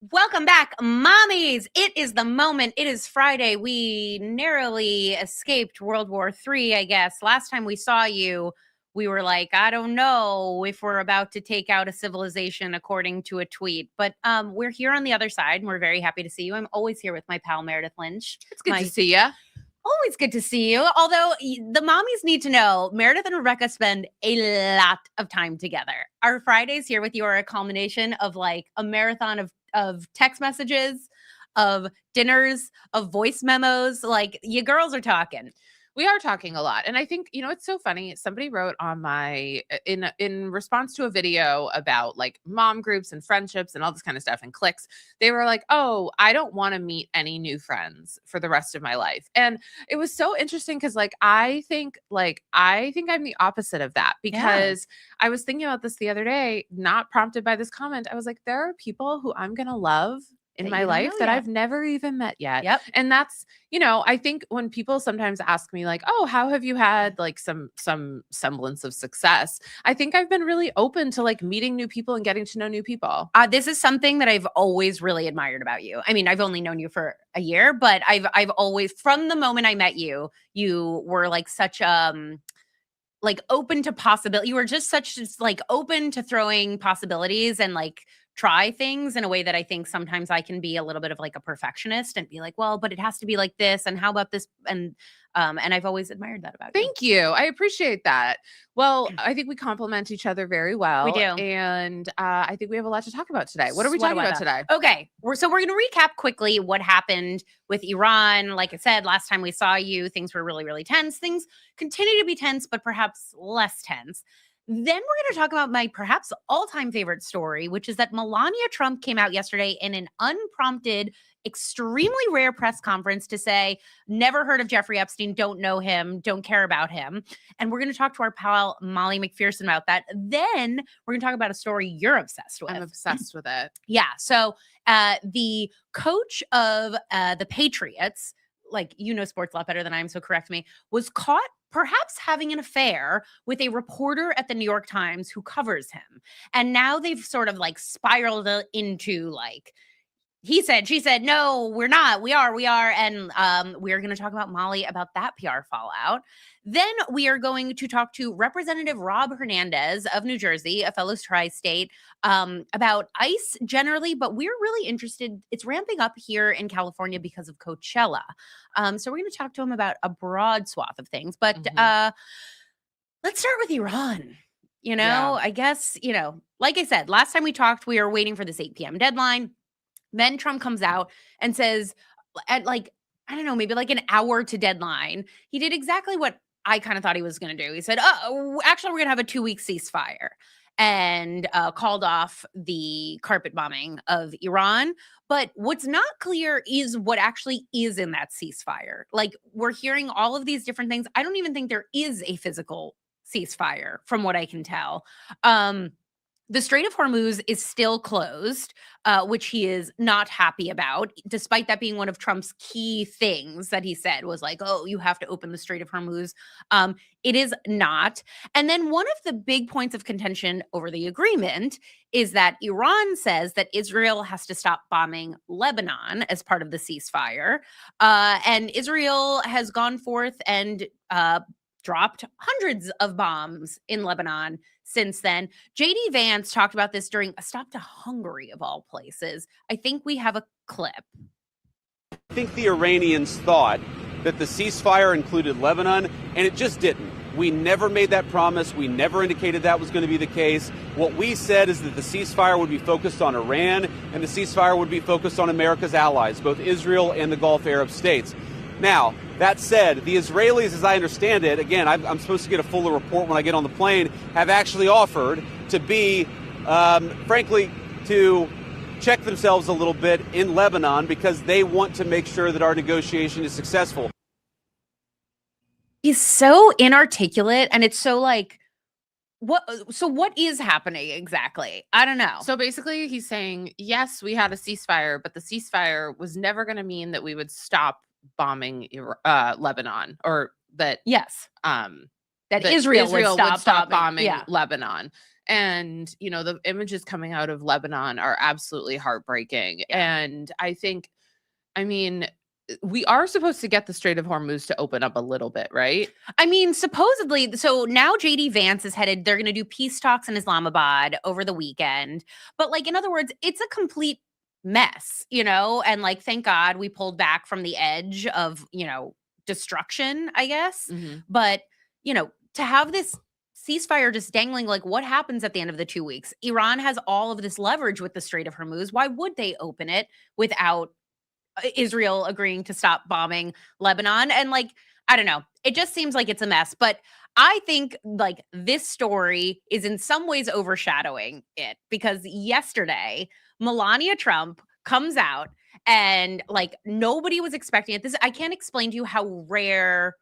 Welcome back, mommies. It is the moment. It is Friday. We narrowly escaped World War III, I guess. Last time we saw you, we were like, I don't know if we're about to take out a civilization, according to a tweet. But we're here on the other side, and we're very happy to see you. I'm always here with my pal, Meredith Lynch. It's good to see you. Always good to see you. Although the mommies need to know, Meredith and Rebecca spend a lot of time together. Our Fridays here with you are a culmination of like a marathon of text messages, of dinners, of voice memos. Like, you girls are talking. We are talking a lot. And I think, it's so funny. Somebody wrote on my, in response to a video about like mom groups and friendships and all this kind of stuff and cliques, they were like, oh, I don't want to meet any new friends for the rest of my life. And it was so interesting because I think I'm the opposite of that, because I was thinking about this the other day, not prompted by this comment. I was like, there are people who I'm going to love in my life that I've never even met yet. Yep. And that's, I think when people sometimes ask me like, oh, how have you had like some semblance of success? I think I've been really open to like meeting new people and getting to know new people. This is something that I've always really admired about you. I mean, I've only known you for a year, but I've always, from the moment I met you, you were like such like open to possibility. You were just like open to throwing possibilities and like try things in a way that I think sometimes I can be a little bit of like a perfectionist and be like, well, but it has to be like this, and how about this? And I've always admired that about you. Thank you. I appreciate that. Well, I think we complement each other very well. We do. And I think we have a lot to talk about today. What are we talking about today? Okay. We're going to recap quickly what happened with Iran. Like I said, last time we saw you, things were really, really tense. Things continue to be tense, but perhaps less tense. Then we're going to talk about my perhaps all-time favorite story, which is that Melania Trump came out yesterday in an unprompted, extremely rare press conference to say, never heard of Jeffrey Epstein, don't know him, don't care about him. And we're going to talk to our pal Molly McPherson about that. Then we're going to talk about a story you're obsessed with. I'm obsessed with it. Yeah. So the coach of the Patriots, like, sports a lot better than I am, so correct me, was caught perhaps having an affair with a reporter at the New York Times who covers him. And now they've sort of like spiraled into like, he said, she said, no, we're not. We are. And we're going to talk about Molly about that PR fallout. Then we are going to talk to Representative Rob Hernandez of New Jersey, a fellow tri-state, about ICE generally, but we're really interested. It's ramping up here in California because of Coachella. So we're going to talk to him about a broad swath of things. But let's start with Iran. I guess, like I said, last time we talked, we were waiting for this 8 p.m. deadline. Then Trump comes out and says at like, I don't know, maybe like an hour to deadline, he did exactly what I kind of thought he was going to do. He said, oh, actually, we're going to have a 2-week ceasefire, and called off the carpet bombing of Iran. But what's not clear is what actually is in that ceasefire. Like, we're hearing all of these different things. I don't even think there is a physical ceasefire from what I can tell. The Strait of Hormuz is still closed, which he is not happy about, despite that being one of Trump's key things that he said was like, oh, you have to open the Strait of Hormuz. It is not. And then one of the big points of contention over the agreement is that Iran says that Israel has to stop bombing Lebanon as part of the ceasefire. And Israel has gone forth and dropped hundreds of bombs in Lebanon since then. JD Vance talked about this during a stop to Hungary, of all places. I think we have a clip. I think the Iranians thought that the ceasefire included Lebanon, and it just didn't. We never made that promise. We never indicated that was going to be the case. What we said is that the ceasefire would be focused on Iran, and the ceasefire would be focused on America's allies, both Israel and the Gulf Arab states. Now, that said, the Israelis, as I understand it, again, I'm supposed to get a fuller report when I get on the plane, have actually offered to be, frankly, to check themselves a little bit in Lebanon because they want to make sure that our negotiation is successful. He's so inarticulate, and it's so like, what is happening exactly? I don't know. So basically he's saying, yes, we had a ceasefire, but the ceasefire was never going to mean that we would stop bombing Lebanon, or that that Israel would stop bombing Lebanon. And, you know, the images coming out of Lebanon are absolutely heartbreaking. Yeah. And I mean, we are supposed to get the Strait of Hormuz to open up a little bit, right? I mean, supposedly, so now JD Vance is headed, they're going to do peace talks in Islamabad over the weekend. But like, in other words, it's a complete mess, you know? And like, thank God we pulled back from the edge of, you know, destruction, I guess. Mm-hmm. But, you know, to have this ceasefire just dangling, like what happens at the end of the 2 weeks? Iran has all of this leverage with the Strait of Hormuz. Why would they open it without Israel agreeing to stop bombing Lebanon? And like, I don't know. It just seems like it's a mess. But I think like this story is in some ways overshadowing it, because yesterday, Melania Trump comes out and like nobody was expecting it. I can't explain to you how rare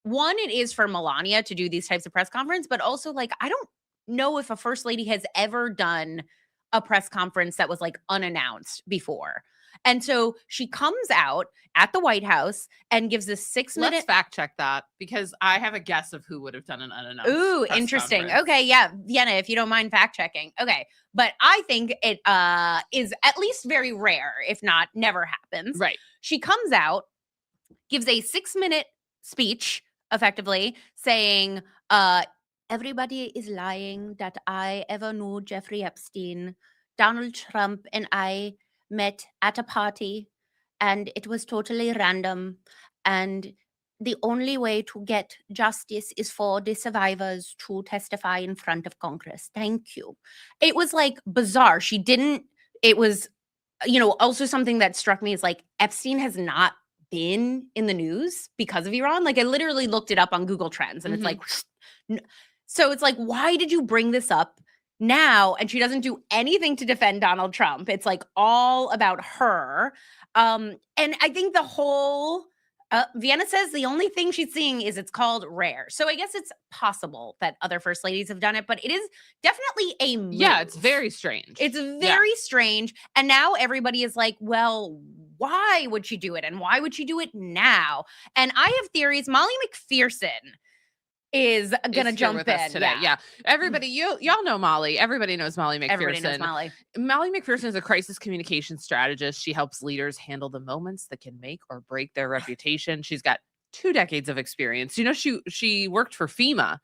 one it is for Melania to do these types of press conference, but also like I don't know if a first lady has ever done a press conference that was like unannounced before. And so she comes out at the White House and gives this 6-minute. Let's fact check that, because I have a guess of who would have done an unannounced. Ooh, press interesting. conference. Okay, yeah, Vienna, if you don't mind fact checking. Okay, but I think it is at least very rare, if not never happens. Right. She comes out, gives a 6-minute speech, effectively saying, everybody is lying that I ever knew Jeffrey Epstein. Donald Trump and I met at a party, and it was totally random. And the only way to get justice is for the survivors to testify in front of Congress. Thank you. It was like bizarre. She didn't, it was, you know, also something that struck me is like Epstein has not been in the news because of Iran. Like I literally looked it up on Google Trends and it's like, so it's like, why did you bring this up now? And she doesn't do anything to defend Donald Trump. It's like all about her. And I think the whole, Vienna says the only thing she's seeing is it's called rare. So I guess it's possible that other first ladies have done it, but it is definitely a move. Yeah, it's very strange. It's very strange. And now everybody is like, well, why would she do it? And why would she do it now? And I have theories. Molly McPherson is gonna jump in today. Yeah. Everybody, y'all know Molly. Everybody knows Molly McPherson. Everybody knows Molly. Molly McPherson is a crisis communication strategist. She helps leaders handle the moments that can make or break their reputation. She's got 2 decades of experience. You know, she worked for FEMA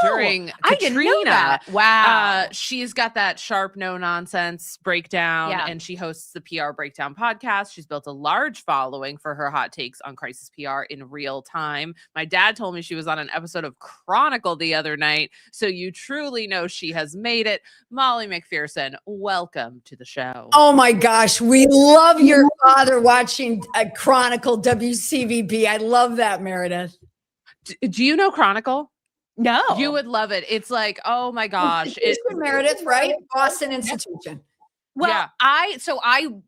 during Katrina. I didn't know that. Wow. She's got that sharp, no nonsense breakdown, and she hosts the PR Breakdown podcast. She's built a large following for her hot takes on crisis PR in real time. My dad told me she was on an episode of Chronicle the other night, so you truly know she has made it. Molly McPherson, welcome to the show. Oh my gosh, we love your father watching Chronicle WCVB. I love that, Meredith. Do you know Chronicle? No. You would love it. It's like, oh my gosh. It's Meredith, right? Boston Institution. Well, I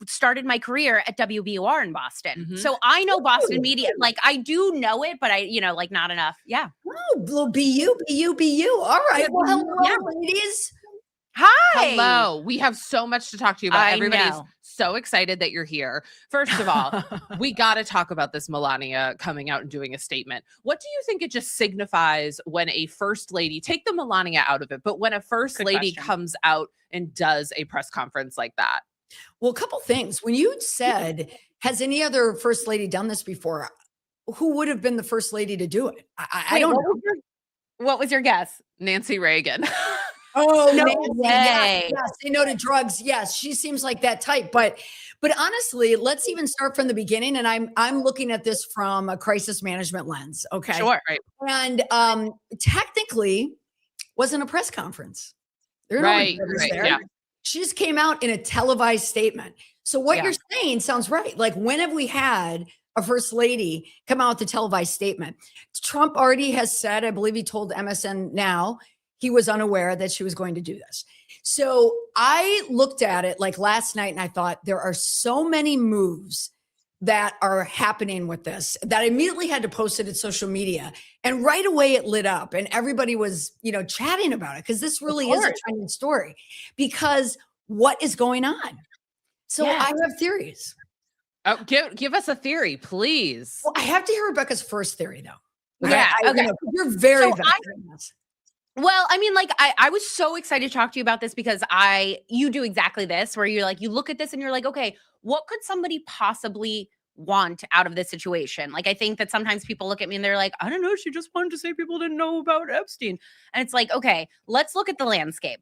started my career at WBUR in Boston. So I know Boston media. Like I do know it, but I, you know, like not enough. Yeah. Oh, little BU. All right. Well, hello, ladies. Hi. Hello. We have so much to talk to you about. Everybody's know. so excited that you're here. First of all, we got to talk about this Melania coming out and doing a statement. What do you think it just signifies when a first lady, take the Melania out of it, but when a first lady comes out and does a press conference like that? Well, a couple things. When you said, has any other first lady done this before? Who would have been the first lady to do it? I don't know. What was your guess? Nancy Reagan. Oh, no way. Yes, they know to drugs. Yes, she seems like that type. But honestly, let's even start from the beginning. And I'm looking at this from a crisis management lens. Okay. Sure. Right. And technically wasn't a press conference. There are no reporters there. Yeah. She just came out in a televised statement. So what you're saying sounds right. Like, when have we had a first lady come out with a televised statement? Trump already has said, I believe he told MSN Now, he was unaware that she was going to do this. So I looked at it like last night and I thought there are so many moves that are happening with this that I immediately had to post it at social media. And right away it lit up and everybody was, chatting about it, because this really is a trending story. Because what is going on? So I have theories. Oh, give us a theory, please. Well, I have to hear Rebecca's first theory though. Okay. You're very valid in this. Well, I mean, like, I was so excited to talk to you about this because you do exactly this, where you're like, you look at this and you're like, okay, what could somebody possibly want out of this situation? Like, I think that sometimes people look at me and they're like, I don't know, she just wanted to say people didn't know about Epstein. And it's like, okay, let's look at the landscape.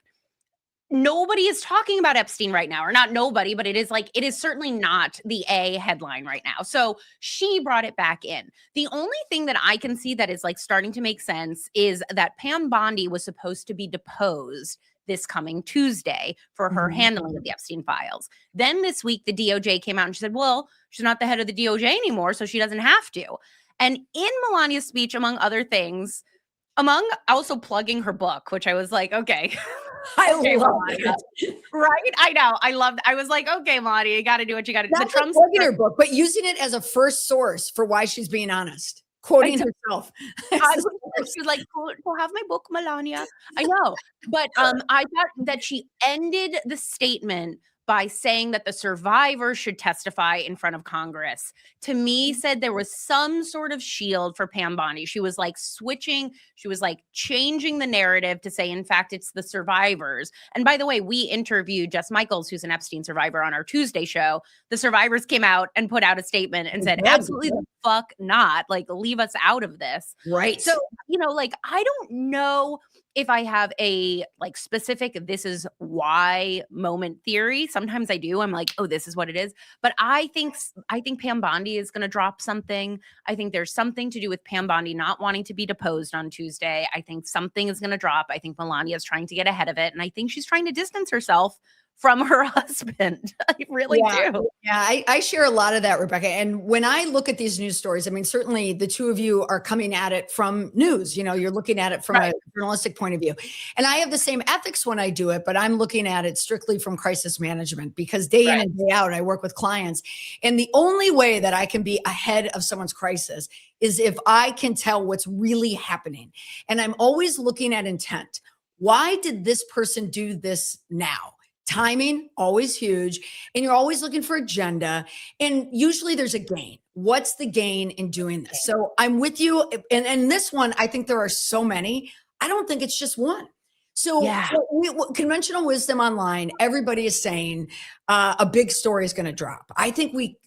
Nobody is talking about Epstein right now, or not nobody, but it is certainly not the A headline right now. So she brought it back in. The only thing that I can see that is like starting to make sense is that Pam Bondi was supposed to be deposed this coming Tuesday for her handling of the Epstein files. Then this week, the DOJ came out and she said, well, she's not the head of the DOJ anymore, so she doesn't have to. And in Melania's speech, among other things, among also plugging her book, which I was like, okay. I love it. Right? I know. I was like, okay, Melania, you got to do what you got to do. Not just plugging her book, but using it as a first source for why she's being honest. Quoting herself. She's like, "Go have my book, Melania." I know. But I thought that she ended the statement by saying that the survivors should testify in front of Congress. To me, said there was some sort of shield for Pam Bondi. She was like switching, she was like changing the narrative to say, in fact, it's the survivors. And by the way, we interviewed Jess Michaels, who's an Epstein survivor, on our Tuesday show. The survivors came out and put out a statement and said, absolutely the fuck not. Like, leave us out of this. Right. So, like, I don't know if I have a like specific, this is why moment theory. Sometimes I do. I'm like, oh, this is what it is. But I think Pam Bondi is going to drop something. I think there's something to do with Pam Bondi not wanting to be deposed on Tuesday. I think something is going to drop. I think Melania is trying to get ahead of it. And I think she's trying to distance herself from her husband. I really do. Yeah, I share a lot of that, Rebecca. And when I look at these news stories, I mean, certainly the two of you are coming at it from news. You're looking at it from a journalistic point of view. And I have the same ethics when I do it, but I'm looking at it strictly from crisis management, because day in and day out, I work with clients. And the only way that I can be ahead of someone's crisis is if I can tell what's really happening. And I'm always looking at intent. Why did this person do this now? Timing, always huge. And you're always looking for agenda. And usually there's a gain. What's the gain in doing this? So I'm with you. And this one, I think there are so many. I don't think it's just one. So conventional wisdom online, everybody is saying a big story is going to drop. I think we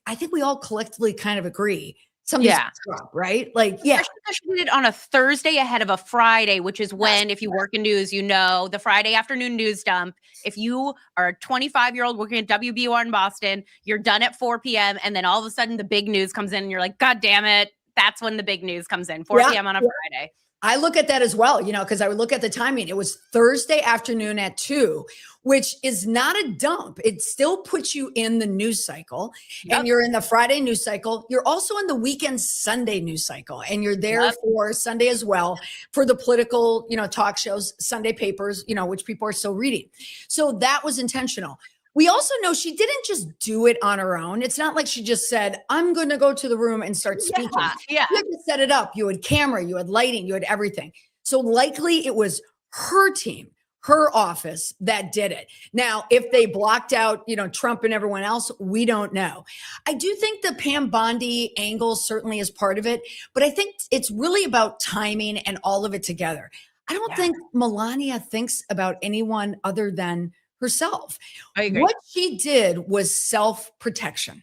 all collectively kind of agree. Something's drop, right? Like, yeah. Especially did it on a Thursday ahead of a Friday, which is when, if you work in news, the Friday afternoon news dump. If you are a 25-year-old working at WBUR in Boston, you're done at 4 p.m. And then all of a sudden the big news comes in and you're like, God damn it. That's when the big news comes in, 4 p.m. on a Friday. I look at that as well, because I would look at the timing. It was Thursday afternoon at 2, which is not a dump. It still puts you in the news cycle, and you're in the Friday news cycle. You're also in the weekend Sunday news cycle, and you're there for Sunday as well for the political, talk shows, Sunday papers, which people are still reading. So that was intentional. We also know she didn't just do it on her own. It's not like she just said, I'm going to go to the room and start speaking. Yeah. You had to set it up. You had camera, you had lighting, you had everything. So likely it was her team, her office that did it. Now, if they blocked out, Trump and everyone else, we don't know. I do think the Pam Bondi angle certainly is part of it, but I think it's really about timing and all of it together. I don't think Melania thinks about anyone other than herself. I agree. What she did was self-protection.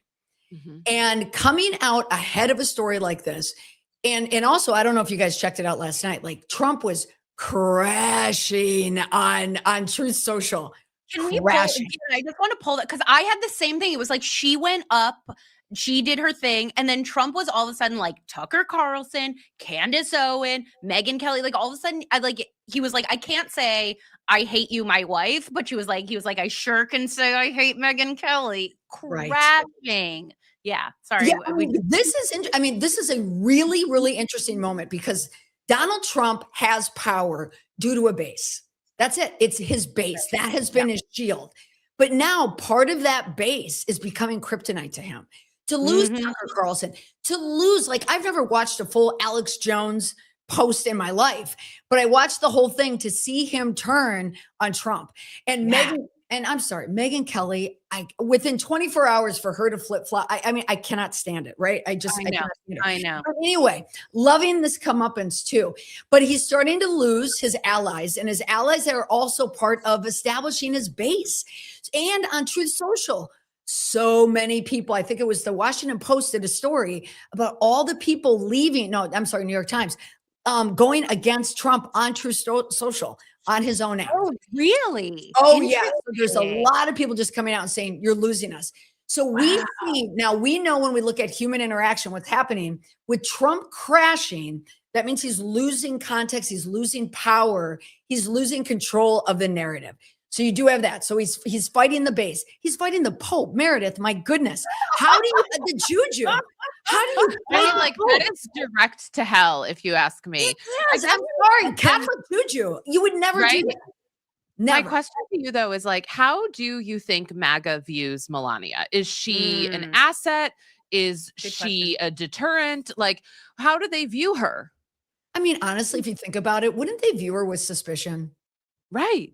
And coming out ahead of a story like this. And also, I don't know if you guys checked it out last night, like Trump was crashing on Truth Social. Can we I just want to pull that, because I had the same thing. It was like she went up, she did her thing, and then Trump was all of a sudden like Tucker Carlson, Candace Owen, Megyn Kelly. Like all of a sudden, he was like, I can't say I hate you, my wife, but he was like, I sure can say I hate Megyn Kelly. Crashing. Yeah. Sorry. Yeah, this is a really, really interesting moment, because Donald Trump has power due to a base. That's it. It's his base. That has been his shield. But now part of that base is becoming kryptonite to him. To lose Tucker Carlson, to lose, like, I've never watched a full Alex Jones post in my life, but I watched the whole thing to see him turn on Trump. And and I'm sorry, Megyn Kelly, within 24 hours for her to flip flop, I mean, I cannot stand it, right? I cannot stand it. I know. But anyway, loving this comeuppance too, but he's starting to lose his allies, and his allies are also part of establishing his base. And on Truth Social, so many people, I think it was the Washington Post did a story about all the people leaving. No, I'm sorry, New York Times, going against Trump on Truth Social on his own app. Oh, really? Oh, yeah. So there's a lot of people just coming out and saying, you're losing us. So we see now, we know when we look at human interaction, what's happening with Trump crashing. That means he's losing context, he's losing power, he's losing control of the narrative. So you do have that. So he's fighting the base. He's fighting the Pope. Meredith, my goodness. How do you, the juju? How do you, I mean, like, that is direct to hell, if you ask me. I'm sorry, Catholic juju. You would never do that. Never. My question to you, though, is like, how do you think MAGA views Melania? Is she an asset? Is she a deterrent? Like, how do they view her? I mean, honestly, if you think about it, wouldn't they view her with suspicion? Right.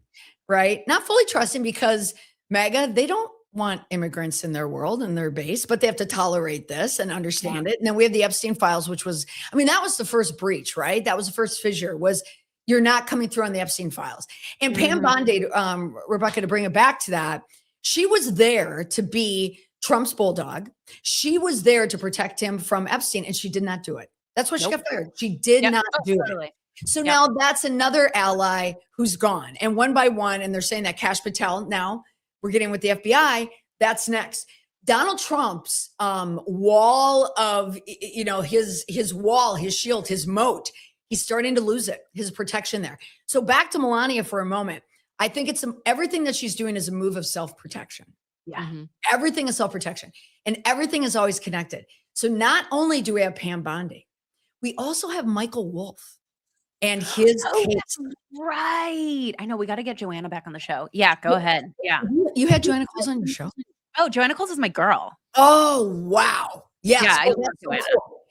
Right. Not fully trusting, because MAGA, they don't want immigrants in their world and their base, but they have to tolerate this and understand it. And then we have the Epstein files, which was, I mean, that was the first breach, right? That was the first fissure, was you're not coming through on the Epstein files. And Pam Bondi, Rebecca, to bring it back to that, she was there to be Trump's bulldog. She was there to protect him from Epstein, and she did not do it. That's why she got fired. She did not do it. So now that's another ally who's gone, and one by one, and they're saying that Kash Patel, now we're getting with the FBI, that's next. Donald Trump's wall of, you know, his wall, his shield, his moat, he's starting to lose it, his protection there. So back to Melania for a moment. I think it's everything that she's doing is a move of self-protection. Yeah. Everything is self-protection, and everything is always connected. So not only do we have Pam Bondi, we also have Michael Wolff and his case. Right. I know, we got to get Joanna back on the show. Yeah, go ahead. Yeah. You had Joanna Coles on your show? Oh, Joanna Coles is my girl. Oh, wow. Yes. Yeah, I Oh, love that's so Joanna. cool.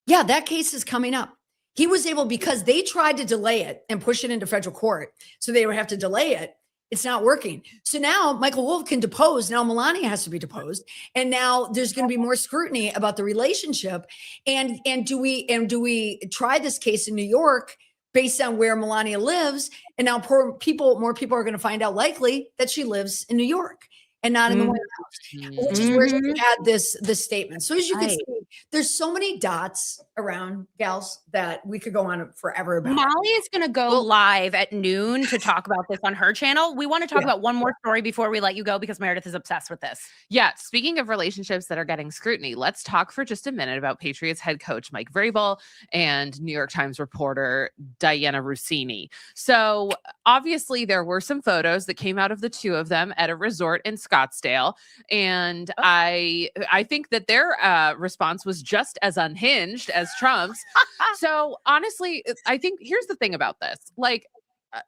Yeah, that case is coming up. He was able, because they tried to delay it and push it into federal court, so they would have to delay it. It's not working. So now Michael Wolff can depose. Now Melania has to be deposed. And now there's going to be more scrutiny about the relationship. And do we try this case in New York based on where Melania lives? And now more people are going to find out, likely, that she lives in New York and not in the White House, which is where she had this statement. So as you can see, there's so many dots around, gals, that we could go on forever about. Molly is going to go live at noon to talk about this on her channel. We want to talk about one more story before we let you go, because Meredith is obsessed with this. Yeah. Speaking of relationships that are getting scrutiny, let's talk for just a minute about Patriots head coach Mike Vrabel and New York Times reporter Diana Rossini. So obviously there were some photos that came out of the two of them at a resort in Scottsdale. And I think that their response was just as unhinged as Trump's. So honestly, I think here's the thing about this. Like,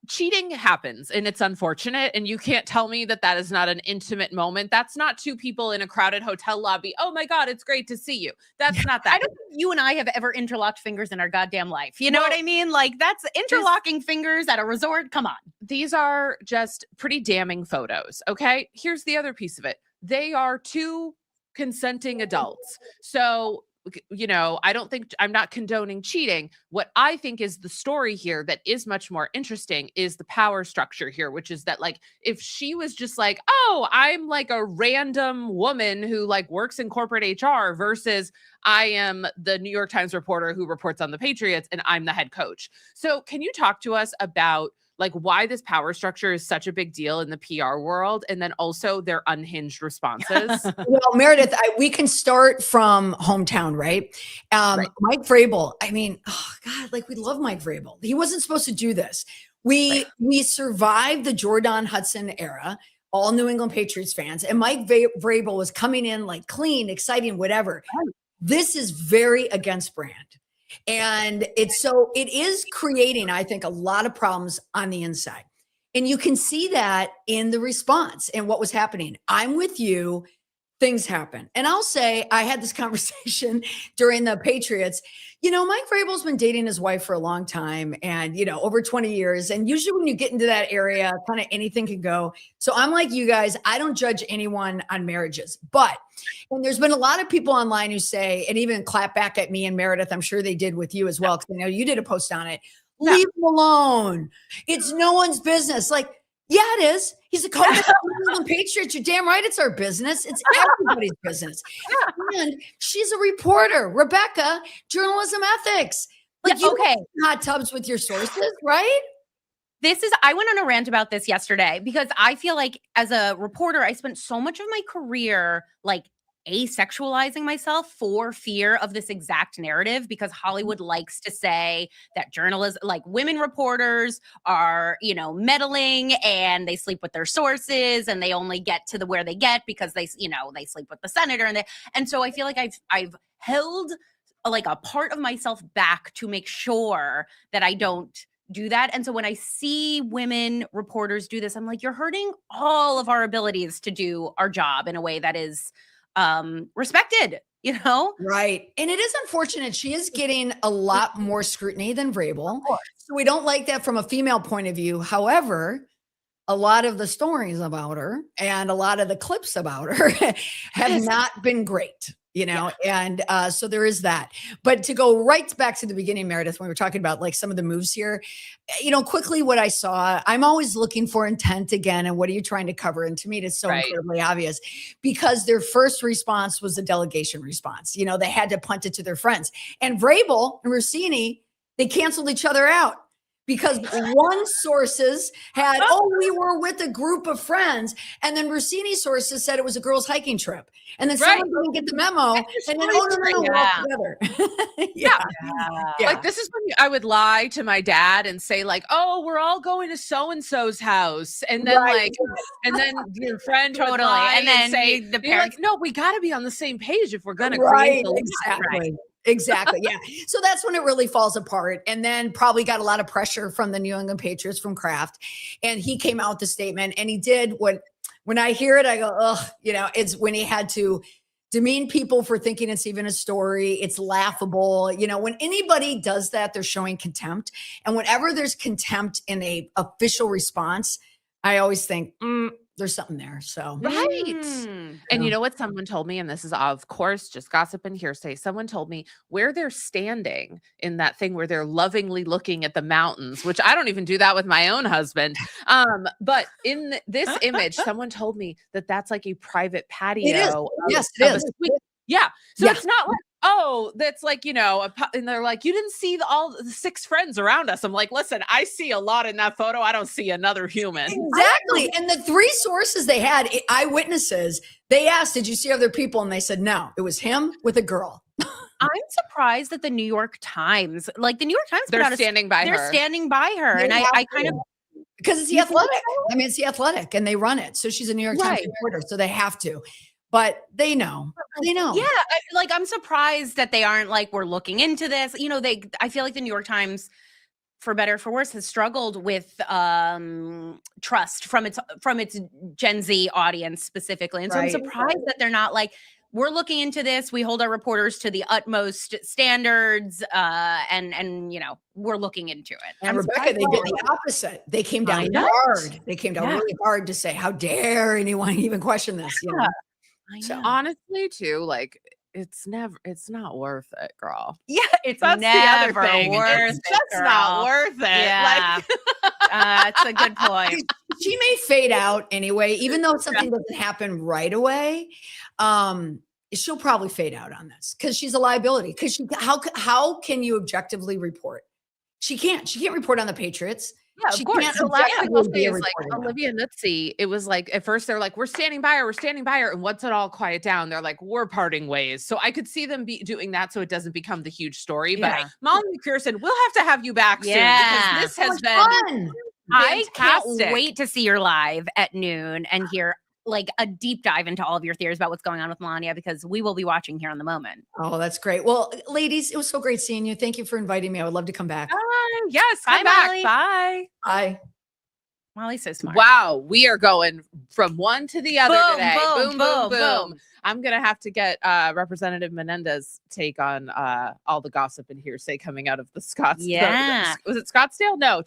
cheating happens and it's unfortunate. And you can't tell me that that is not an intimate moment. That's not two people in a crowded hotel lobby. Oh my God, it's great to see you. That's not that. I don't think you and I have ever interlocked fingers in our goddamn life. You know what I mean? Like, that's interlocking fingers at a resort. Come on. These are just pretty damning photos. Okay. Here's the other piece of it. They are two consenting adults. So, you know, I'm not condoning cheating. What I think is the story here that is much more interesting is the power structure here, which is that, like, if she was just like, oh, I'm like a random woman who like works in corporate HR versus I am the New York Times reporter who reports on the Patriots and I'm the head coach. So can you talk to us about like why this power structure is such a big deal in the PR world, and then also their unhinged responses? Well, Meredith, we can start from hometown, right? Right. Mike Vrabel. I mean, oh God, like, we love Mike Vrabel. He wasn't supposed to do this. We survived the Jordan Hudson era, all New England Patriots fans, and Mike Vrabel was coming in like clean, exciting, whatever. Right. This is very against brand. And it is creating, I think, a lot of problems on the inside. And you can see that in the response and what was happening. I'm with you. things happen. And I'll say, I had this conversation during the Patriots. Mike Vrabel's been dating his wife for a long time and, over 20 years. And usually when you get into that area, kind of anything can go. So I'm like you guys, I don't judge anyone on marriages. And there's been a lot of people online who say, and even clap back at me and Meredith, I'm sure they did with you as well, because I know you did a post on it. Leave him alone. It's no one's business. Like, yeah, it is. He's a coach of the Patriots. You're damn right. It's our business. It's everybody's business. And she's a reporter, Rebecca, journalism ethics. Like, you have hot tubs with your sources, right? I went on a rant about this yesterday because I feel like as a reporter, I spent so much of my career like asexualizing myself for fear of this exact narrative, because Hollywood likes to say that journalists, like women reporters, are, meddling and they sleep with their sources and they only get to where they get because they sleep with the senator, and so I feel like I've held like a part of myself back to make sure that I don't do that. And so when I see women reporters do this, I'm like, you're hurting all of our abilities to do our job in a way that is respected, Right. And it is unfortunate. She is getting a lot more scrutiny than Vrabel. So we don't like that from a female point of view. However, a lot of the stories about her and a lot of the clips about her have not been great. And so there is that. But to go right back to the beginning, Meredith, when we were talking about like some of the moves here, quickly what I saw, I'm always looking for intent again. And what are you trying to cover? And to me, it's so incredibly obvious, because their first response was a delegation response. They had to punt it to their friends. And Vrabel and Rossini, they canceled each other out. Because one sources had, we were with a group of friends. And then Rossini sources said it was a girls' hiking trip. And then someone didn't get the memo. And then, we're all together. Like, this is when I would lie to my dad and say like, we're all going to so-and-so's house. And then and then your friend would lie and then say, the parents, like, no, we got to be on the same page if we're going to create the exactly. Exactly. Yeah. So that's when it really falls apart. And then probably got a lot of pressure from the New England Patriots, from Kraft. And he came out with the statement, and he did when I hear it, I go, ugh, it's when he had to demean people for thinking it's even a story. It's laughable. When anybody does that, they're showing contempt. And whenever there's contempt in a official response, I always think, there's something there. So And you know what someone told me, and this is of course just gossip and hearsay, someone told me where they're standing in that thing where they're lovingly looking at the mountains, which I don't even do that with my own husband, but in this image someone told me that that's like a private patio. Yes, it is. So it's not like, that's like, and they're like, you didn't see all the 6 friends around us. I'm like, listen, I see a lot in that photo. I don't see another human. Exactly. And the 3 sources they had, eyewitnesses, they asked, did you see other people? And they said, no, it was him with a girl. I'm surprised that the New York Times, they're standing by her. They're standing by her. And I kind of, because it's the Athletic. I mean, it's the Athletic, and they run it. So she's a New York Times reporter, so they have to. But they know. Yeah. I'm surprised that they aren't like, we're looking into this. I feel like the New York Times, for better or for worse, has struggled with trust from its Gen Z audience specifically. And so I'm surprised that they're not like, we're looking into this. We hold our reporters to the utmost standards, and we're looking into it. And Rebecca, they did the opposite. They came down hard. They came down really hard to say, how dare anyone even question this? So honestly, too, like it's not worth it, girl. Yeah, That's never the other thing. worth it's it. Just girl. not worth it. Yeah. That's a good point. She may fade out anyway, even though something doesn't happen right away. She'll probably fade out on this because she's a liability. Because how can you objectively report? She can't report on the Patriots. Yeah, of course. The last thing I'll say is like Olivia Nutzi. It was like at first they're like, we're standing by her. And once it all quiet down, they're like, we're parting ways. So I could see them doing that so it doesn't become the huge story. But Molly McPherson, we'll have to have you back soon because this has been I can't wait to see your live at noon and hear like a deep dive into all of your theories about what's going on with Melania, because we will be watching here on The Moment. Oh, that's great. Well, ladies, it was so great seeing you. Thank you for inviting me. I would love to come back. Yes, come back. Molly. Bye. Bye. Molly's so smart. Wow, we are going from one to the other today. Boom. I'm gonna have to get Representative Menendez take on all the gossip and hearsay coming out of the Scottsdale. Yeah. Was it Scottsdale? No,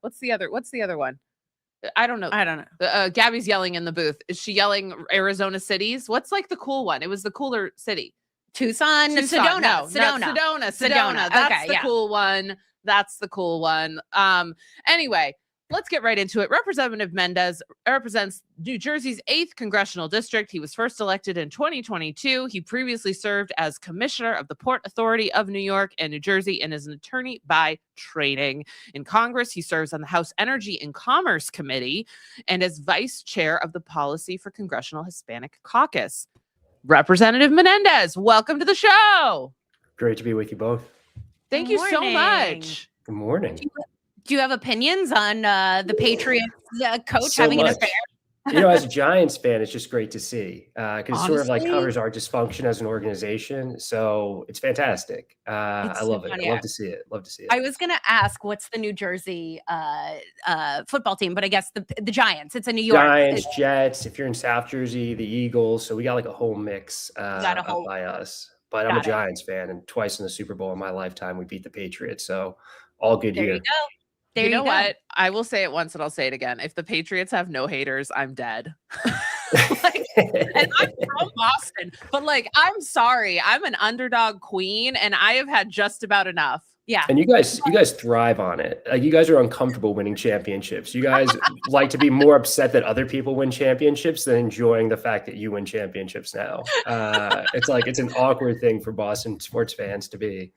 what's the other one? I don't know. Gabby's yelling in the booth. Is she yelling Arizona cities? What's like the cool one? It was the cooler city. Tucson. Sedona. No, Sedona. That's Okay, the cool one. That's the cool one. Anyway, let's get right into it. Representative Menendez represents New Jersey's 8th congressional district. He was first elected in 2022. He previously served as commissioner of the Port Authority of New York and New Jersey and is an attorney by training. In Congress, he serves on the House Energy and Commerce Committee and as vice chair of the Policy for Congressional Hispanic Caucus. Representative Menendez, welcome to the show. Great to be with you both. Thank you so much. Good morning. Do you have opinions on the Patriots coach So having an much. affair? You know, as a Giants fan, it's just great to see because it sort of like Honestly? covers our dysfunction as an organization. So it's fantastic. I love it. I love to see it. Love to see it. I was going to ask, what's the New Jersey football team? But I guess the Giants. It's a New York. Giants, Jets. If you're in South Jersey, the Eagles. So we got like a whole mix Got a whole- up by us. But I'm a Got it. Giants fan, and twice in the Super Bowl in my lifetime, we beat the Patriots. So all good There here. you go. There You know go. what? I will say it once and I'll say it again. If the Patriots have no haters, I'm dead. And I'm from Boston, but like, I'm sorry. I'm an underdog queen and I have had just about enough. Yeah. And you guys thrive on it. Like you guys are uncomfortable winning championships. You guys like to be more upset that other people win championships than enjoying the fact that you win championships now. It's an awkward thing for Boston sports fans to be.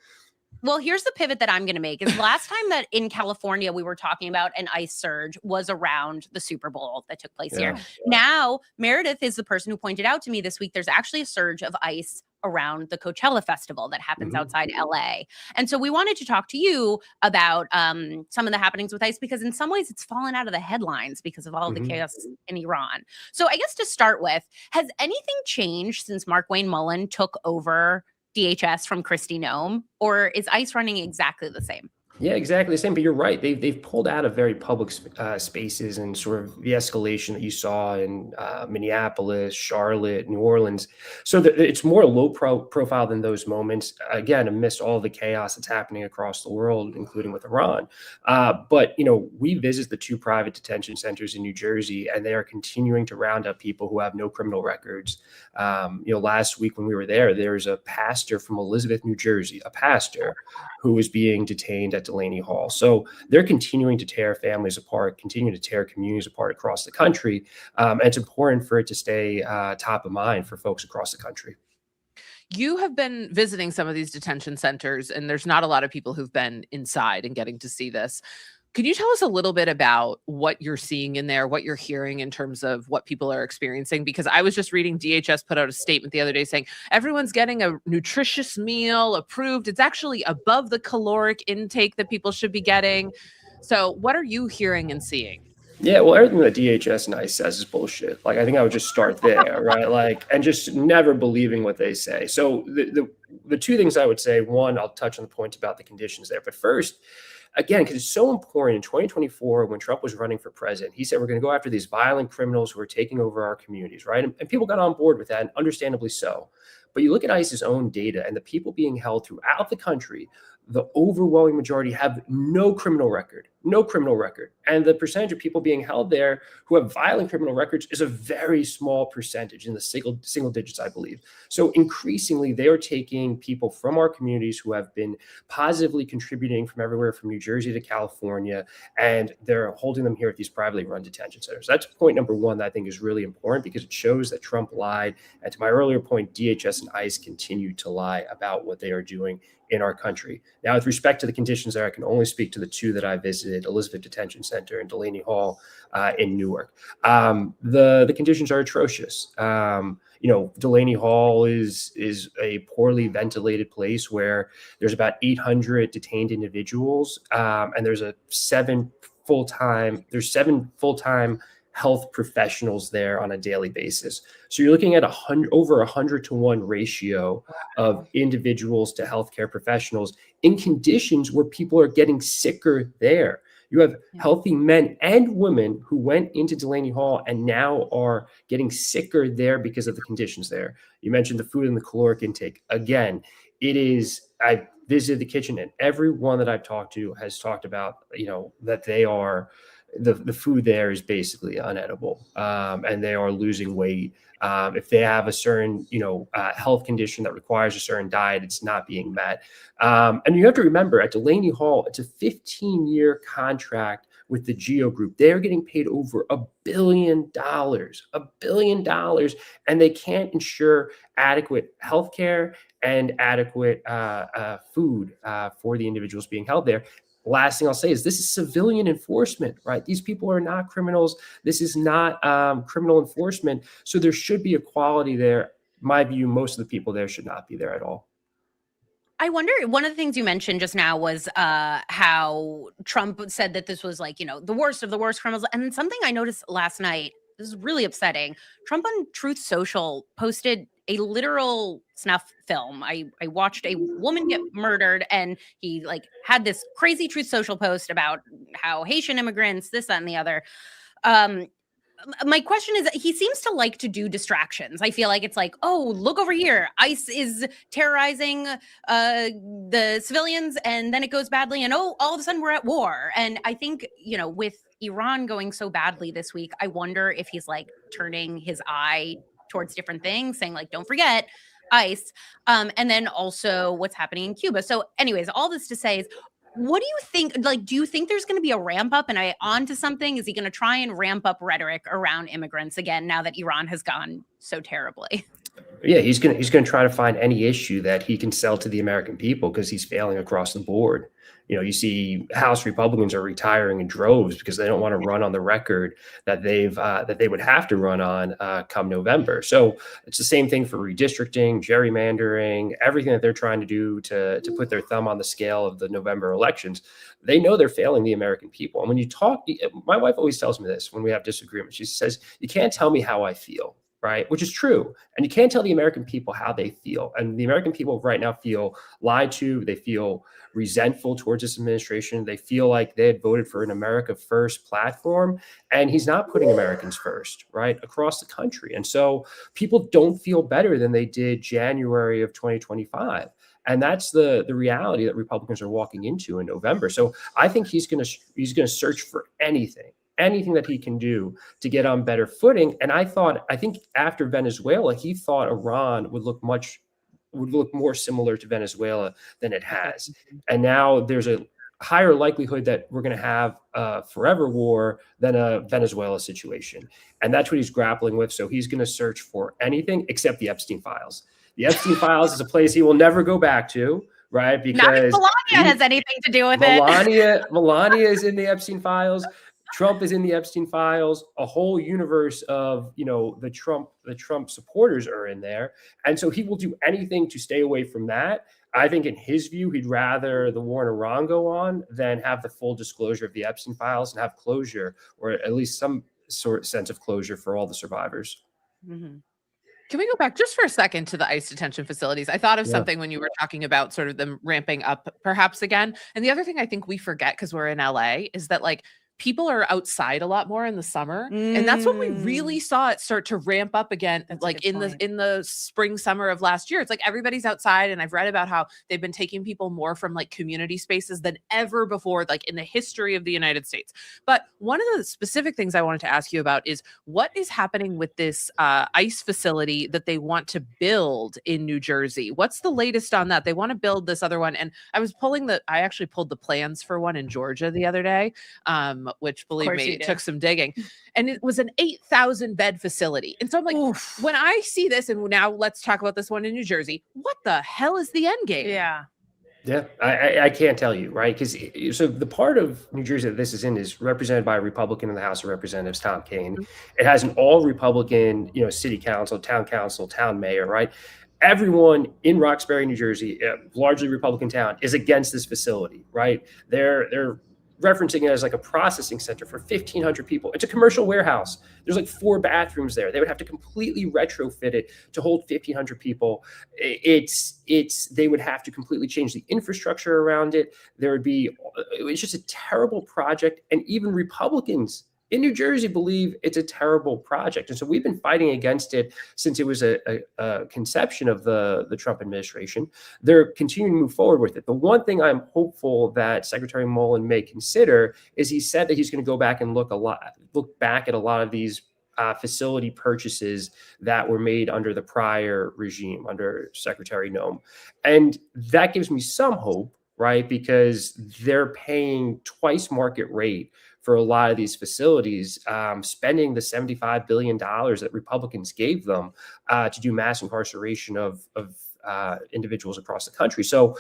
Well, here's the pivot that I'm going to make is last time that in California, we were talking about an ICE surge was around the Super Bowl that took place here. Now, Meredith is the person who pointed out to me this week, there's actually a surge of ICE around the Coachella festival that happens outside LA. And so we wanted to talk to you about some of the happenings with ICE, because in some ways it's fallen out of the headlines because of all the chaos in Iran. So I guess to start with, has anything changed since Mark-Wayne Mullen took over DHS from Kristi Noem, or is ICE running exactly the same? Yeah, exactly the same. But you're right. They've pulled out of very public spaces, and sort of the escalation that you saw in Minneapolis, Charlotte, New Orleans. So it's more low profile than those moments. Again, amidst all the chaos that's happening across the world, including with Iran. But we visit the 2 private detention centers in New Jersey, and they are continuing to round up people who have no criminal records. Last week when we were there was a pastor from Elizabeth, New Jersey, a pastor who was being detained at Delaney Hall. So they're continuing to tear families apart, continuing to tear communities apart across the country. And it's important for it to stay top of mind for folks across the country. You have been visiting some of these detention centers, and there's not a lot of people who've been inside and getting to see this. Could you tell us a little bit about what you're seeing in there, what you're hearing in terms of what people are experiencing? Because I was just reading DHS put out a statement the other day saying everyone's getting a nutritious meal approved. It's actually above the caloric intake that people should be getting. So what are you hearing and seeing? Yeah, well, everything that DHS and ICE says is bullshit. Like, I think I would just start there, right? Like, and just never believing what they say. So the 2 things I would say, one, I'll touch on the points about the conditions there. But first, again, because it's so important, in 2024, when Trump was running for president, he said, we're going to go after these violent criminals who are taking over our communities, right? And people got on board with that, and understandably so. But you look at ICE's own data, and the people being held throughout the country, the overwhelming majority have no criminal record. And the percentage of people being held there who have violent criminal records is a very small percentage, in the single digits, I believe. So increasingly, they are taking people from our communities who have been positively contributing from everywhere from New Jersey to California, and they're holding them here at these privately run detention centers. That's point number 1 that I think is really important, because it shows that Trump lied. And to my earlier point, DHS and ICE continue to lie about what they are doing in our country. Now, with respect to the conditions there, I can only speak to the 2 that I visited, Elizabeth Detention Center and Delaney Hall in Newark. The conditions are atrocious. Delaney Hall is a poorly ventilated place where there's about 800 detained individuals, and there's 7 full-time health professionals there on a daily basis. So you're looking at over 100 to 1 ratio of individuals to healthcare professionals in conditions where people are getting sicker there. You have healthy men and women who went into Delaney Hall and now are getting sicker there because of the conditions there. You mentioned the food and the caloric intake. Again, I visited the kitchen, and everyone that I've talked to has talked about, that they are, the food there is basically unedible, and they are losing weight. If they have a certain, health condition that requires a certain diet, it's not being met. And you have to remember, at Delaney Hall, it's a 15-year contract with the Geo Group. They're getting paid over $1 billion, and they can't ensure adequate health care and adequate food for the individuals being held there. Last thing I'll say is this is civilian enforcement, right? These people are not criminals. This is not criminal enforcement. So there should be equality there. My view, most of the people there should not be there at all. I wonder, one of the things you mentioned just now was how Trump said that this was like, the worst of the worst criminals. And then something I noticed last night, this is really upsetting. Trump on Truth Social posted a literal snuff film. I watched a woman get murdered, and he had this crazy Truth Social post about how Haitian immigrants, this, that, and the other. My question is, he seems to like to do distractions. I feel like it's like, oh, look over here. ICE is terrorizing the civilians, and then it goes badly, and all of a sudden we're at war. And I think, with Iran going so badly this week, I wonder if he's turning his eye towards different things, saying don't forget ICE. And then also what's happening in Cuba. So anyways, all this to say is, what do you think? Do you think there's going to be a ramp up? And on to something? Is he going to try and ramp up rhetoric around immigrants again now that Iran has gone so terribly? Yeah, he's going to try to find any issue that he can sell to the American people, because he's failing across the board. You see House Republicans are retiring in droves because they don't want to run on the record that they would have to run on come November. So it's the same thing for redistricting, gerrymandering, everything that they're trying to do to put their thumb on the scale of the November elections. They know they're failing the American people. And when you talk, my wife always tells me this when we have disagreements. She says, "You can't tell me how I feel." Right? Which is true. And you can't tell the American people how they feel. And the American people right now feel lied to. They feel resentful towards this administration. They feel like they had voted for an America First platform, and he's not putting Americans first, right, across the country. And so people don't feel better than they did January of 2025. And that's the reality that Republicans are walking into in November. So I think he's going to search for anything that he can do to get on better footing. And I think after Venezuela, he thought Iran would look more similar to Venezuela than it has. And now there's a higher likelihood that we're going to have a forever war than a Venezuela situation. And that's what he's grappling with. So he's going to search for anything except the Epstein files. The Epstein files is a place he will never go back to. Right? Because not if Melania has anything to do with it. Melania is in the Epstein files. Trump is in the Epstein files. A whole universe of, the Trump supporters are in there. And so he will do anything to stay away from that. I think in his view, he'd rather the war in Iran go on than have the full disclosure of the Epstein files and have closure, or at least some sort of sense of closure for all the survivors. Mm-hmm. Can we go back just for a second to the ICE detention facilities? I thought of something when you were talking about sort of them ramping up perhaps again. And the other thing I think we forget, because we're in LA, is that people are outside a lot more in the summer. And that's when we really saw it start to ramp up again, in the spring, summer of last year. It's everybody's outside. And I've read about how they've been taking people more from community spaces than ever before, in the history of the United States. But one of the specific things I wanted to ask you about is what is happening with this ICE facility that they want to build in New Jersey? What's the latest on that? They want to build this other one. And I actually pulled the plans for one in Georgia the other day. Which, believe me, took some digging. And it was an 8,000 bed facility. And so I'm oof. When I see this, and now let's talk about this one in New Jersey, what the hell is the end game? Yeah. Yeah, I can't tell you, right? Because so the part of New Jersey that this is in is represented by a Republican in the House of Representatives, Tom Kaine. Mm-hmm. It has an all Republican, city council, town mayor, right? Everyone in Roxbury, New Jersey, largely Republican town, is against this facility, right? They're referencing it as like a processing center for 1,500 people. It's a commercial warehouse. There's like 4 bathrooms there. They would have to completely retrofit it to hold 1,500 people. They would have to completely change the infrastructure around it. It's just a terrible project. And even Republicans in New Jersey believe it's a terrible project. And so we've been fighting against it since it was a conception of the Trump administration. They're continuing to move forward with it. The one thing I'm hopeful that Secretary Mullen may consider is he said that he's going to go back and look back at a lot of these facility purchases that were made under the prior regime, under Secretary Noem. And that gives me some hope, right? Because they're paying twice market rate for a lot of these facilities, spending the $75 billion that Republicans gave them to do mass incarceration of individuals across the country. So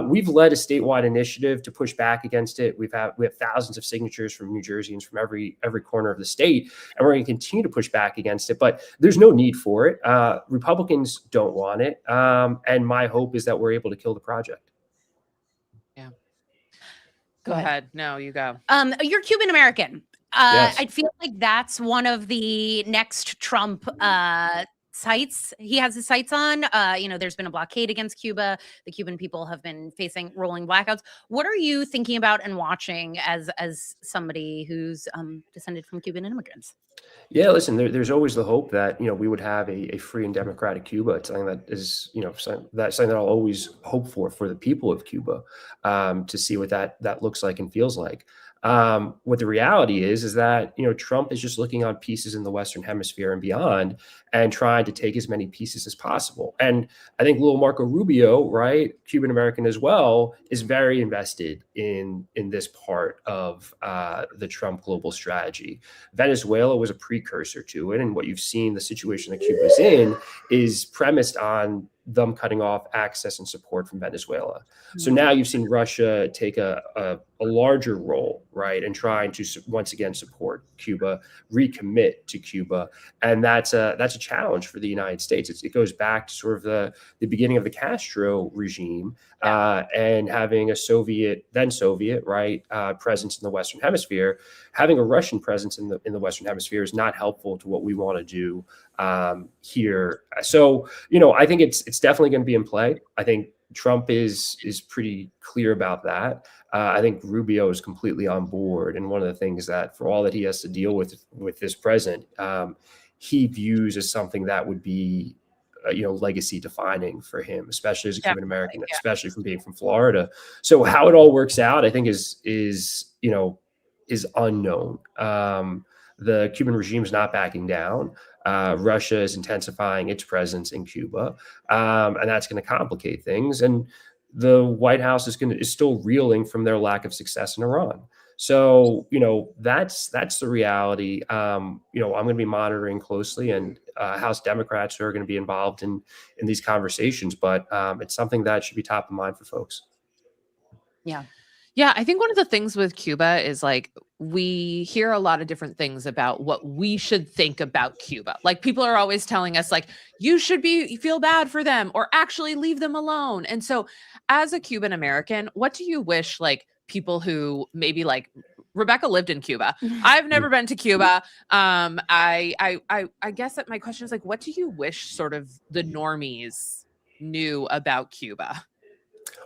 we've led a statewide initiative to push back against it. We have thousands of signatures from New Jerseyans from every corner of the state, and we're going to continue to push back against it. But there's no need for it. Republicans don't want it, and my hope is that we're able to kill the project. Go ahead. No, you go. You're Cuban American. Yes. I feel like that's one of the next Trump sights. He has his sights on. There's been a blockade against Cuba. The Cuban people have been facing rolling blackouts. What are you thinking about and watching as somebody who's descended from Cuban immigrants? Yeah, listen, there's always the hope that, we would have a free and democratic Cuba. It's something that is, something that I'll always hope for the people of Cuba, to see what that looks like and feels like. What the reality is that, Trump is just looking on pieces in the Western Hemisphere and beyond and trying to take as many pieces as possible. And I think little Marco Rubio, right, Cuban American as well, is very invested in this part of the Trump global strategy. Venezuela was a precursor to it. And what you've seen, the situation that Cuba's in, is premised on them cutting off access and support from Venezuela. So now you've seen Russia take a larger role, right, and trying to once again support Cuba, recommit to Cuba, and that's a challenge for the United States. It goes back to sort of the beginning of the Castro regime, and having a then Soviet, right, presence in the Western Hemisphere. Having a Russian presence in the Western Hemisphere is not helpful to what we want to do here. So, I think it's definitely going to be in play. I think Trump is pretty clear about that. I think Rubio is completely on board. And one of the things that, for all that he has to deal with this president, he views as something that would be, legacy defining for him, especially as a Cuban American, especially from being from Florida. So how it all works out, I think is unknown. The Cuban regime is not backing down. Russia is intensifying its presence in Cuba, and that's going to complicate things. And the White House is still reeling from their lack of success in Iran. So, that's the reality. I'm going to be monitoring closely, and House Democrats are going to be involved in these conversations. But it's something that should be top of mind for folks. Yeah. Yeah, I think one of the things with Cuba is like we hear a lot of different things about what we should think about Cuba. Like people are always telling us like you should feel bad for them or actually leave them alone. And so as a Cuban American, what do you wish like people who maybe like Rebecca lived in Cuba? I've never been to Cuba. I guess that my question is like, what do you wish sort of the normies knew about Cuba?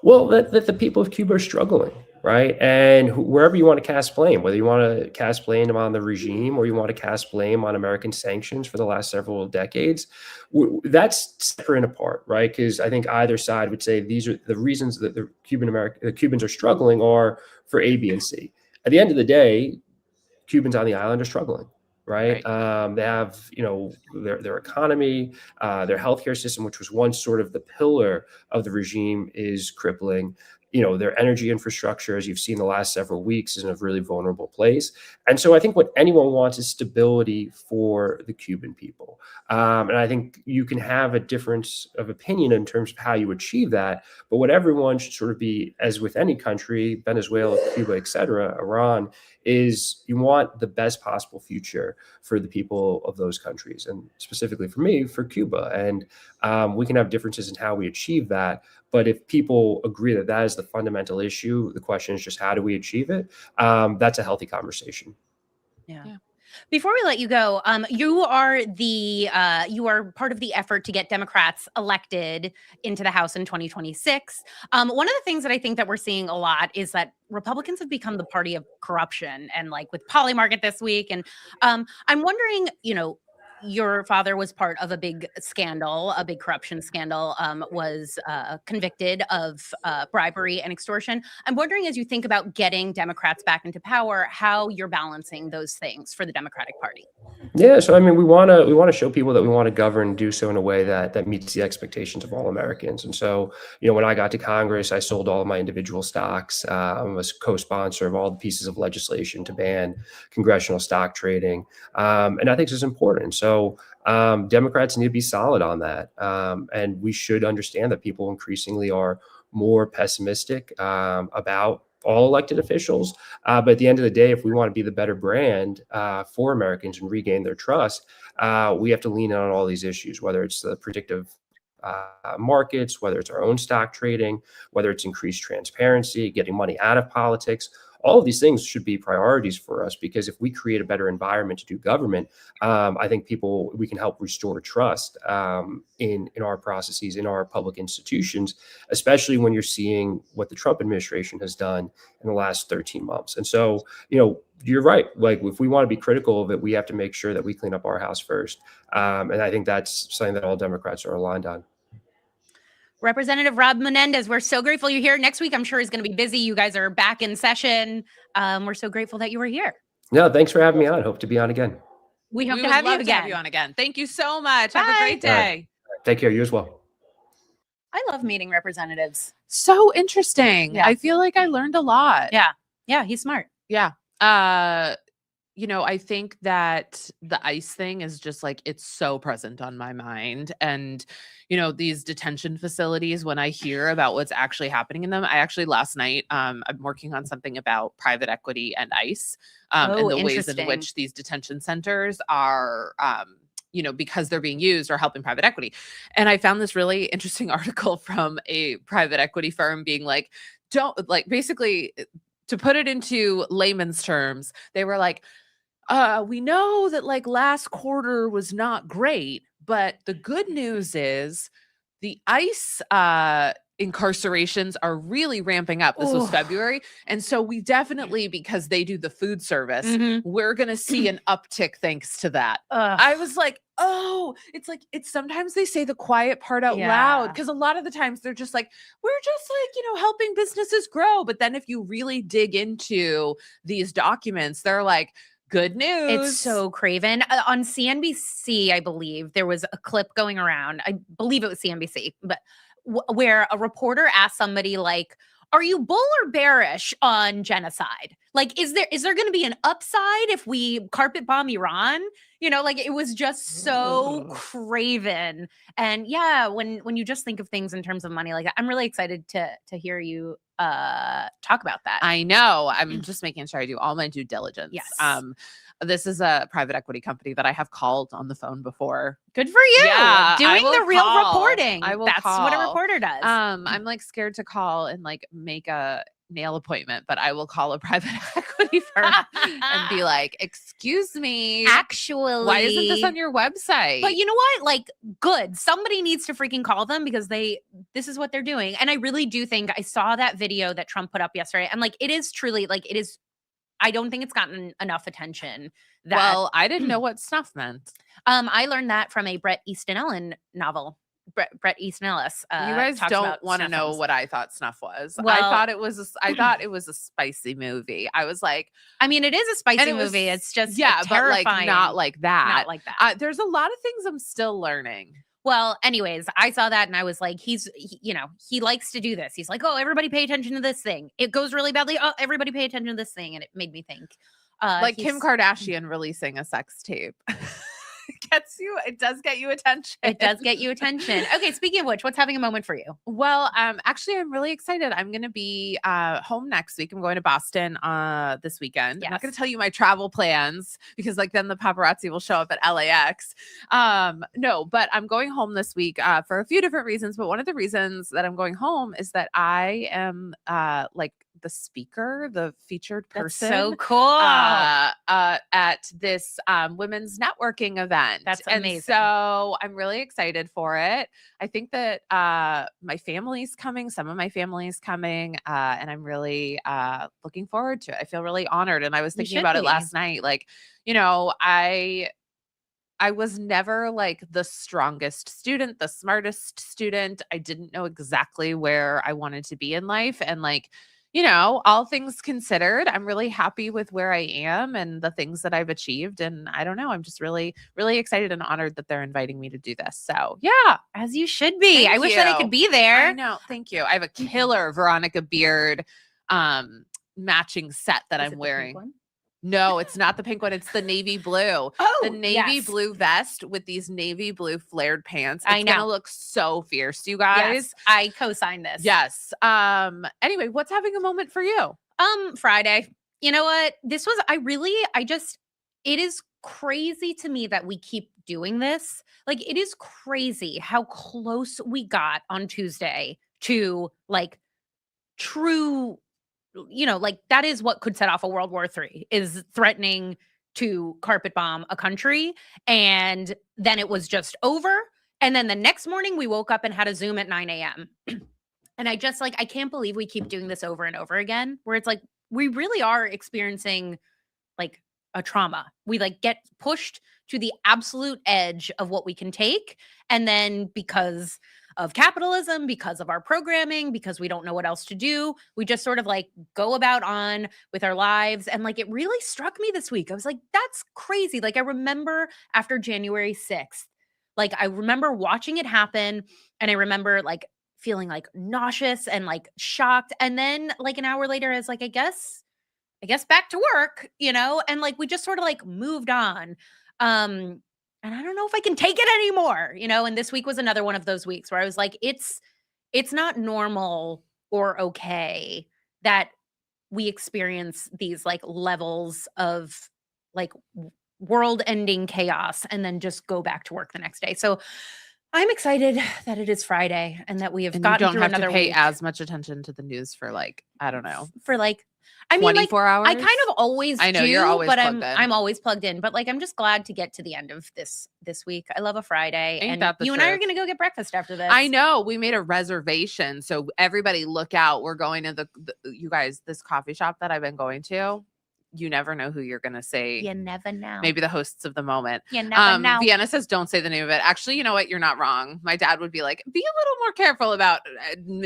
Well, that the people of Cuba are struggling, right? And wherever you want to cast blame, whether you want to cast blame on the regime or you want to cast blame on American sanctions for the last several decades, that's separate and apart, right? Because I think either side would say these are the reasons that the Cubans are struggling are for A, B, and C. At the end of the day, Cubans on the island are struggling. Right. They have, their economy, their healthcare system, which was once sort of the pillar of the regime, is crippling. Their energy infrastructure, as you've seen the last several weeks, is in a really vulnerable place. And so I think what anyone wants is stability for the Cuban people. And I think you can have a difference of opinion in terms of how you achieve that. But what everyone should sort of be, as with any country, Venezuela, Cuba, et cetera, Iran, is you want the best possible future for the people of those countries, and specifically for me, for Cuba. And we can have differences in how we achieve that. But if people agree that that is the fundamental issue, the question is just how do we achieve it? That's a healthy conversation. Yeah. Before we let you go, you are part of the effort to get Democrats elected into the House in 2026. One of the things that I think that we're seeing a lot is that Republicans have become the party of corruption, and like with Polymarket this week. And I'm wondering, your father was part of a big scandal, a big corruption scandal, was convicted of bribery and extortion. I'm wondering, as you think about getting Democrats back into power, how you're balancing those things for the Democratic Party. Yeah, so I mean, we want to show people that we want to govern and do so in a way that meets the expectations of all Americans. And so, when I got to Congress, I sold all of my individual stocks. I was co-sponsor of all the pieces of legislation to ban congressional stock trading, and I think this is important. So Democrats need to be solid on that, and we should understand that people increasingly are more pessimistic about all elected officials. But at the end of the day, if we want to be the better brand for Americans and regain their trust, we have to lean in on all these issues, whether it's the predictive markets, whether it's our own stock trading, whether it's increased transparency, getting money out of politics. All of these things should be priorities for us, because if we create a better environment to do government, I think we can help restore trust in our processes, in our public institutions, especially when you're seeing what the Trump administration has done in the last 13 months. And so, you're right. Like, if we want to be critical of it, we have to make sure that we clean up our house first. And I think that's something that all Democrats are aligned on. Representative Rob Menendez, we're so grateful you're here. Next week, I'm sure, is going to be busy. You guys are back in session. We're so grateful that you were here. No, thanks for having me on. Hope to be on again. We hope We to would have you love to again. have you on again. Thank you so much. Bye. Have a great day. All right. Take care. You as well. I love meeting representatives. So interesting. Yeah. I feel like I learned a lot. Yeah, he's smart. Yeah. I think that the ICE thing is just like, it's so present on my mind. And, these detention facilities, when I hear about what's actually happening in them, I actually last night, I'm working on something about private equity and ICE, and the ways in which these detention centers are, because they're being used or helping private equity. And I found this really interesting article from a private equity firm being like, basically, to put it into layman's terms, they were like, we know that last quarter was not great, but the good news is the ICE incarcerations are really ramping up. This was February. And so we definitely, because they do the food service, we're going to see an uptick thanks to that. I was like, oh, it's sometimes they say the quiet part out loud, because a lot of the times they're just like, we're just helping businesses grow. But then if you really dig into these documents, they're like, good news. It's so craven. On CNBC, I believe, there was a clip going around. I believe it was CNBC, but where a reporter asked somebody are you bull or bearish on genocide? Is there going to be an upside if we carpet bomb Iran? It was just so craven. And yeah, when you just think of things in terms of money like that, I'm really excited to hear you talk about that. I know. I'm just making sure I do all my due diligence. Yes. This is a private equity company that I have called on the phone before. Good for you. Yeah, doing the real call. reporting. That's call. what a reporter does. I'm scared to call and make a nail appointment, but I will call a private equity firm and be like, excuse me, actually, why isn't this on your website? But you know what? Good. Somebody needs to freaking call them, because this is what they're doing. And I really do think I saw that video that Trump put up yesterday, and it is truly it is. I don't think it's gotten enough attention. Well, I didn't know what snuff meant. I learned that from a Bret Easton Ellis novel. Bret Easton Ellis. You guys don't want to know what I thought snuff was. Well, I thought it was a spicy movie. I was like, I mean, it is a spicy movie. It's just terrifying. But not like that. Not like that. There's a lot of things I'm still learning. Well, anyways, I saw that and I was like, he likes to do this. He's like, oh, everybody pay attention to this thing. It goes really badly. Oh, everybody pay attention to this thing. And it made me think. Kim Kardashian releasing a sex tape. It does get you attention. It does get you attention. Okay, speaking of which, what's having a moment for you? Well, actually, I'm really excited. I'm going to be home next week. I'm going to Boston this weekend. I'm not going to tell you my travel plans because like then the paparazzi will show up at LAX. No, but I'm going home this week for a few different reasons. But one of the reasons that I'm going home is that I am like the speaker, the featured person. That's so cool. At this women's networking event. That's amazing. And so I'm really excited for it. I think that my family's coming, some of my family is coming, and I'm really looking forward to it. I feel really honored. And I was thinking about it last night. Like, you know, I was never like the strongest student, the smartest student. I didn't know exactly where I wanted to be in life. And like, you know, all things considered, I'm really happy with where I am and the things that I've achieved. And I don't know, I'm just really, really excited and honored that they're inviting me to do this. So yeah. As you should be. Thank I wish that I could be there. I know. Thank you. I have a killer Veronica Beard matching set that I'm wearing. No, it's not the pink one. It's the navy blue. Oh, the navy blue vest with these navy blue flared pants. It's I know. gonna look so fierce, you guys. Yes, I co-signed this. Yes. Anyway, what's having a moment for you? Friday. You know what? This was, it is crazy to me that we keep doing this. Like, it is crazy how close we got on Tuesday to like true, you know, like that is what could set off a World War III, is threatening to carpet bomb a country. And then it was just over. And then the next morning we woke up and had a Zoom at 9 a.m. And I just like, I can't believe we keep doing this over and over again, where it's like, we really are experiencing like a trauma. We like get pushed to the absolute edge of what we can take. And then because of capitalism, because of our programming, because we don't know what else to do, we just sort of like go about on with our lives. And like, it really struck me this week. I was like, that's crazy. Like, I remember after January 6th, like I remember watching it happen, and I remember like feeling like nauseous and like shocked. And then like an hour later, I was like, I guess back to work, you know? And like, we just sort of like moved on. And I don't know if I can take it anymore, you know? And this week was another one of those weeks where I was like, it's not normal or okay that we experience these like levels of like world-ending chaos and then just go back to work the next day. So I'm excited that it is Friday and that we have gotten through another week. You don't have to pay as much attention to the news for like, I don't know. For like, I mean, 24 hours? I kind of always I know, do, you're always but plugged in. I'm always plugged in. But like, I'm just glad to get to the end of this week. I love a Friday. Ain't and that the you and I are truth? going to go get breakfast after this. I know. We made a reservation. So everybody look out. We're going to you guys, this coffee shop that I've been going to. You never know who you're going to say. You never know. Maybe the hosts of the moment. You never know. Vienna says, don't say the name of it. Actually, you know what? You're not wrong. My dad would be like, be a little more careful about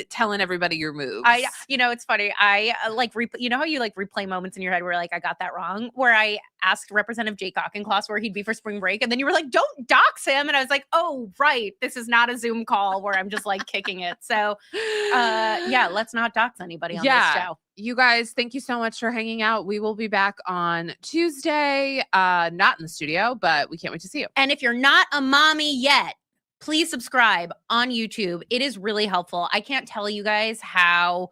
telling everybody your moves. You know, it's funny. I like, you know how you like replay moments in your head where like, I got that wrong, where I asked Representative Jake Auchincloss where he'd be for spring break. And then you were like, don't dox him. And I was like, oh, right. This is not a Zoom call where I'm just like kicking it. So yeah, let's not dox anybody on this show. You guys, thank you so much for hanging out. We will be back on Tuesday, not in the studio, but we can't wait to see you. And if you're not a mommy yet, please subscribe on YouTube. It is really helpful. I can't tell you guys how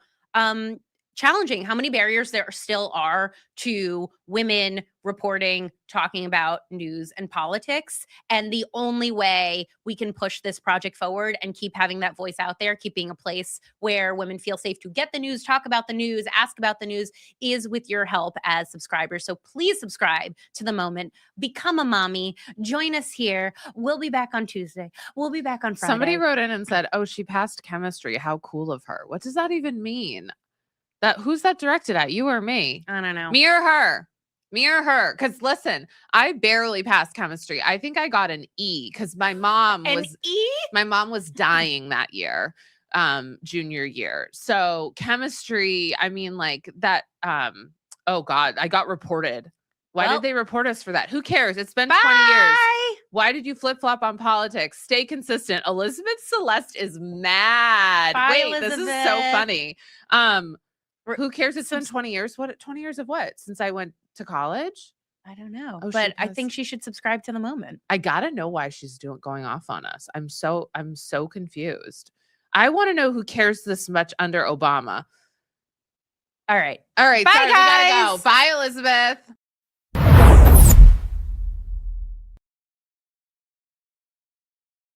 challenging, how many barriers there still are to women reporting, talking about news and politics. And the only way we can push this project forward and keep having that voice out there, keep being a place where women feel safe to get the news, talk about the news, ask about the news, is with your help as subscribers. So please subscribe to The Moment, become a mommy, join us here. We'll be back on Tuesday. We'll be back on Friday. Somebody wrote in and said, oh, she passed chemistry. How cool of her. What does that even mean? Who's that directed at? You or me? I don't know. Me or her? Me or her? Because listen, I barely passed chemistry. I think I got an E because my mom was dying that year, junior year. So chemistry, I mean, like that. Oh God, I got reported. Why did they report us for that? Who cares? It's been 20 years. Why did you flip-flop on politics? Stay consistent. Elizabeth Celeste is mad. Bye, Wait, Elizabeth. this is so funny. Who cares? It's been 20 years. What? 20 years of what? Since I went to college? I don't know, Oh, she but I does. think she should subscribe to the moment. I gotta know why she's going off on us. I'm so confused. I want to know who cares this much under Obama. All right. All right, Bye, sorry, we gotta guys. go. Bye, Elizabeth.